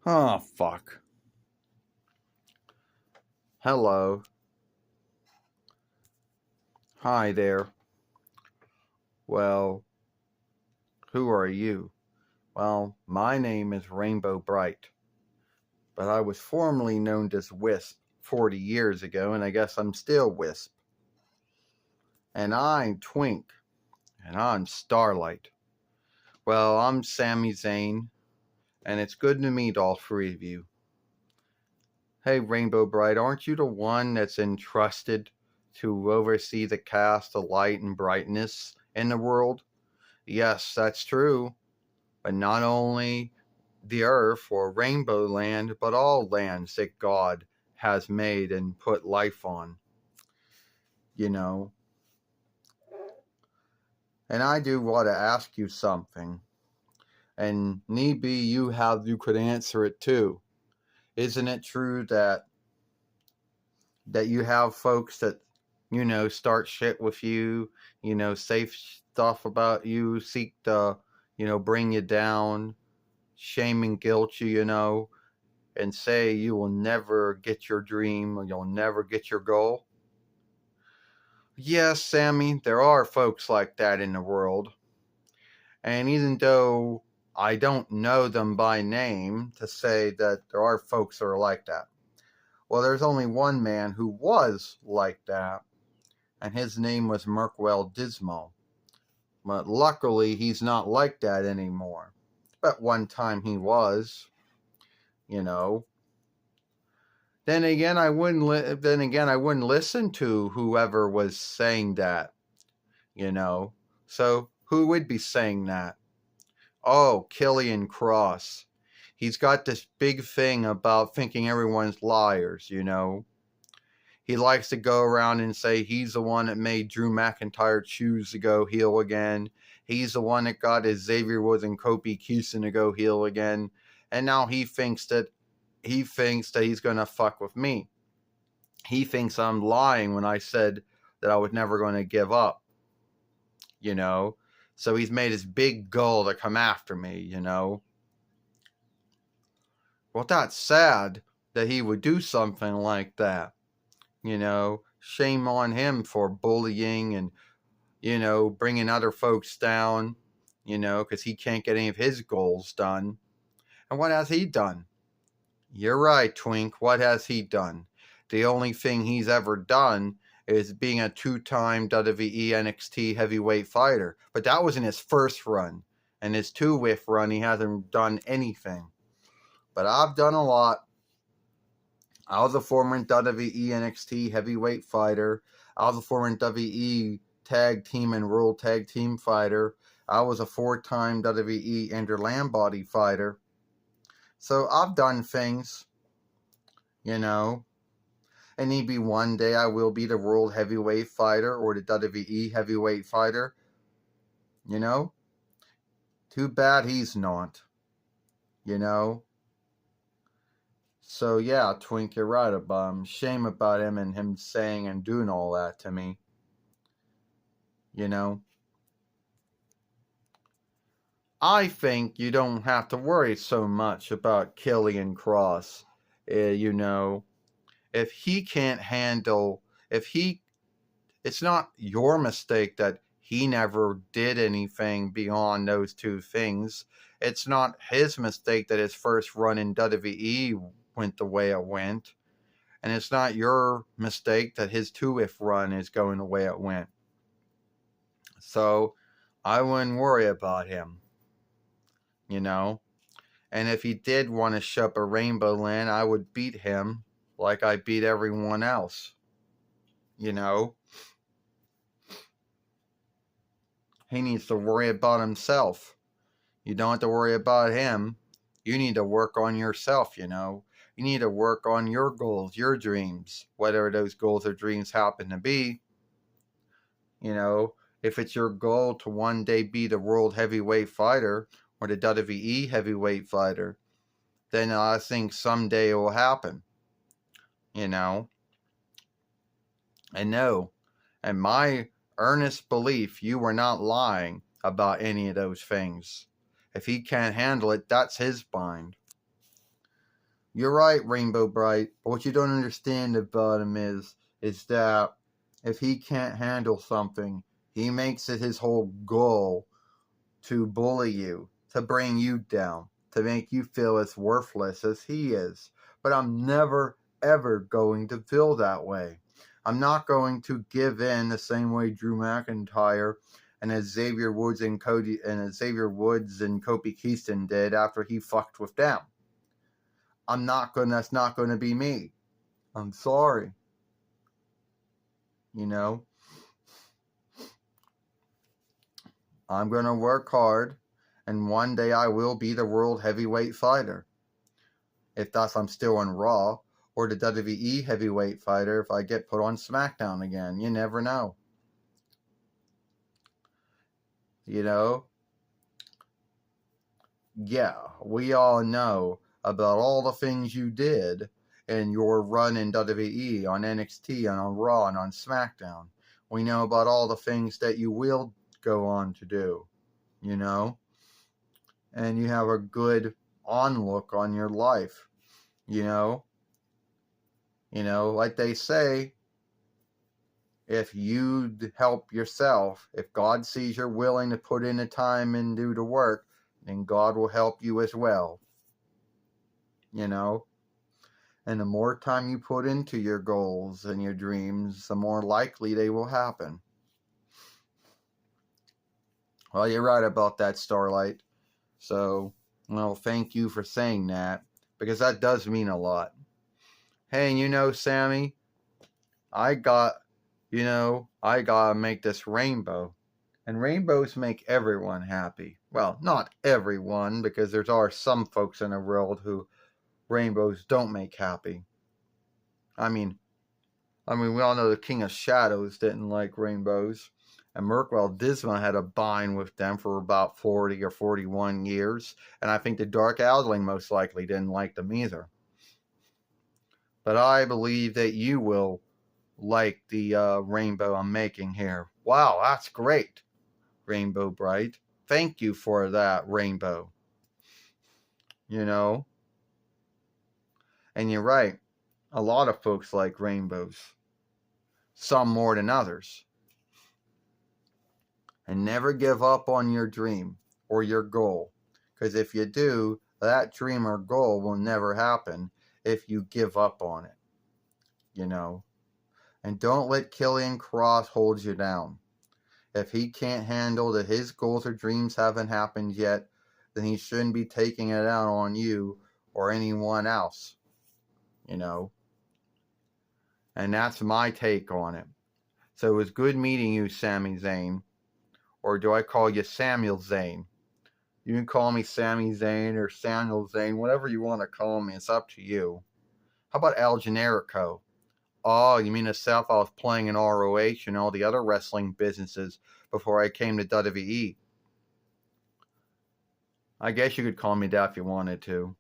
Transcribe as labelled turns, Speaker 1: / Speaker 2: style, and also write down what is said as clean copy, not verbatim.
Speaker 1: Oh, fuck. Hello. Hi there. Well, who are you? Well, my name is Rainbow Bright, but I was formerly known as Wisp 40 years ago, and I guess I'm still Wisp. And I'm Twink, and I'm Starlight. Well, I'm Sami Zayn, and it's good to meet all three of you. Hey, Rainbow Bright, aren't you the one that's entrusted to oversee the cast of light and brightness in the world? Yes, that's true. But not only the earth or rainbow land, but all lands that God has made and put life on, you know. And I do want to ask you something. And need be you could answer it too. Isn't it true that you have folks that, start shit with you, say stuff about you, seek to, bring you down, shame and guilt you, and say you will never get your dream or you'll never get your goal? Yes, Sammy, there are folks like that in the world. And even though I don't know them by name to say that there are folks that are like that. Well, there's only one man who was like that, and his name was Merkwell Dismal. But luckily, he's not like that anymore. But one time he was, you know. Then again, I wouldn't listen to whoever was saying that, So who would be saying that? Oh, Killian Cross. He's got this big thing about thinking everyone's liars, He likes to go around and say he's the one that made Drew McIntyre choose to go heel again. He's the one that got his Xavier Woods and Kofi Kingston to go heel again. And now he thinks that he's going to fuck with me. He thinks I'm lying when I said that I was never going to give up, So he's made his big goal to come after me, Well, that's sad that he would do something like that. Shame on him for bullying and, bringing other folks down, because he can't get any of his goals done. And what has he done? You're right, Twink. What has he done? The only thing he's ever done is being a two-time WWE NXT heavyweight fighter. But that was in his first run. And his two-whiff run, he hasn't done anything. But I've done a lot. I was a former WWE NXT heavyweight fighter. I was a former WWE tag team and world tag team fighter. I was a four-time WWE Interland body fighter. So I've done things, And maybe one day I will be the world heavyweight fighter or the WWE heavyweight fighter. Too bad he's not. So yeah, Twink, you're right about him. Shame about him and him saying and doing all that to me. I think you don't have to worry so much about Killian Cross. If he can't handle, it's not your mistake that he never did anything beyond those two things. It's not his mistake that his first run in WWE went the way it went. And it's not your mistake that his two-if run is going the way it went. So I wouldn't worry about him. And if he did want to show up a Rainbow Land, I would beat him like I beat everyone else. He needs to worry about himself. You don't have to worry about him. You need to work on yourself, You need to work on your goals, your dreams, whatever those goals or dreams happen to be. If it's your goal to one day be the world heavyweight fighter or the WWE heavyweight fighter, then I think someday it will happen. I know. And my earnest belief, you were not lying about any of those things. If he can't handle it, that's his mind. You're right, Rainbow Bright. But what you don't understand about him is that if he can't handle something, he makes it his whole goal to bully you, to bring you down, to make you feel as worthless as he is. But I'm never, ever going to feel that way. I'm not going to give in the same way Drew McIntyre and Xavier Woods and Kofi Keaston did after he fucked with them. That's not going to be me. I'm sorry. You know, I'm going to work hard, and one day I will be the world heavyweight fighter. If thus I'm still on Raw, or the WWE heavyweight fighter if I get put on SmackDown again. You never know. You know? Yeah, we all know about all the things you did in your run in WWE, on NXT, and on Raw, and on SmackDown. We know about all the things that you will go on to do, you know? And you have a good onlook on your life, you know? You know, like they say, if you help yourself, if God sees you're willing to put in the time and do the work, then God will help you as well. You know? And the more time you put into your goals and your dreams, the more likely they will happen. Well, you're right about that, Starlight. So, well, thank you for saying that, because that does mean a lot. Hey, and you know, Sammy, I gotta make this rainbow. And rainbows make everyone happy. Well, not everyone, because there are some folks in the world who rainbows don't make happy. I mean, we all know the King of Shadows didn't like rainbows. And Merkwell Disma had a bind with them for about 40 or 41 years. And I think the Dark Owling most likely didn't like them either. But I believe that you will like the rainbow I'm making here. Wow, that's great, Rainbow Bright. Thank you for that, Rainbow. You know? And you're right. A lot of folks like rainbows. Some more than others. And never give up on your dream or your goal. Because if you do, that dream or goal will never happen if you give up on it. You know? And don't let Killian Cross hold you down. If he can't handle that his goals or dreams haven't happened yet, then he shouldn't be taking it out on you or anyone else. You know? And that's my take on it. So it was good meeting you, Sami Zayn. Or do I call you Samuel Zayn? You can call me Sami Zayn or Samuel Zayn, whatever you want to call me. It's up to you. How about El Generico? Oh, you mean the stuff I was playing in ROH and all the other wrestling businesses before I came to WWE? I guess you could call me that if you wanted to.